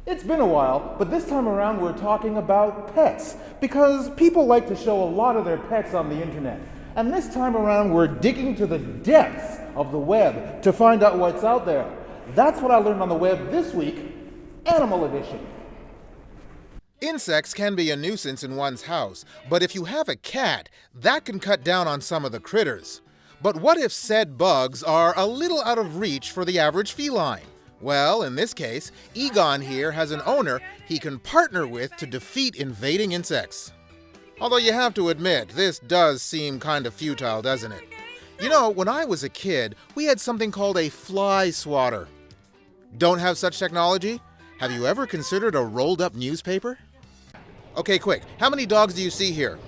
It's been a while, but this time around we're talking about pets, because people like to show a lot of their pets on the internet. And this time around we're digging to the depths of the web to find out what's out there. That's what I learned on the web this week, Animal Edition. Insects can be a nuisance in one's house, but if you have a cat, that can cut down on some of the critters. But what if said bugs are a little out of reach for the average feline? Well, in this case, Egon here has an owner he can partner with to defeat invading insects. Although you have to admit, this does seem kind of futile, doesn't it? You know, when I was a kid, we had something called a fly swatter. Don't have such technology? Have you ever considered a rolled-up newspaper? Okay, quick, how many dogs do you see here?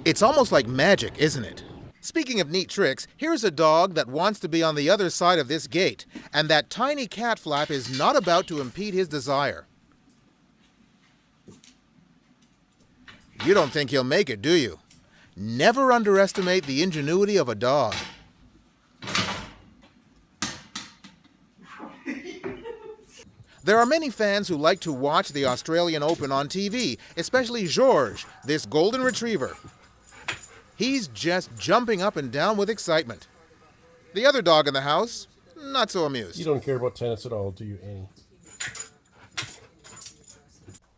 It's almost like magic, isn't it? Speaking of neat tricks, here's a dog that wants to be on the other side of this gate, and that tiny cat flap is not about to impede his desire. You don't think he'll make it, do you? Never underestimate the ingenuity of a dog. There are many fans who like to watch the Australian Open on TV, especially George, this golden retriever. He's just jumping up and down with excitement. The other dog in the house, not so amused. You don't care about tennis at all, do you, Annie?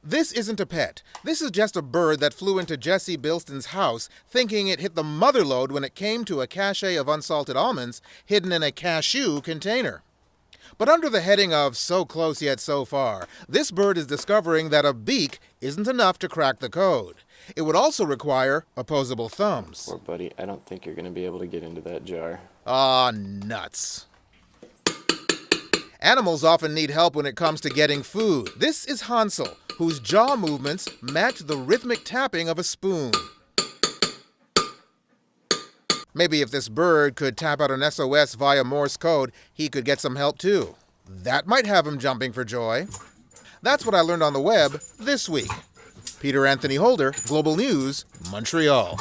This isn't a pet. This is just a bird that flew into Jesse Bilsten's house, thinking it hit the mother lode when it came to a cachet of unsalted almonds hidden in a cashew container. But under the heading of so close yet so far, this bird is discovering that a beak isn't enough to crack the code. It would also require opposable thumbs. Poor buddy, I don't think you're going to be able to get into that jar. Ah, nuts. Animals often need help when it comes to getting food. This is Hansel, whose jaw movements match the rhythmic tapping of a spoon. Maybe if this bird could tap out an SOS via Morse code, he could get some help too. That might have him jumping for joy. That's what I learned on the web this week. Peter Anthony Holder, Global News, Montreal.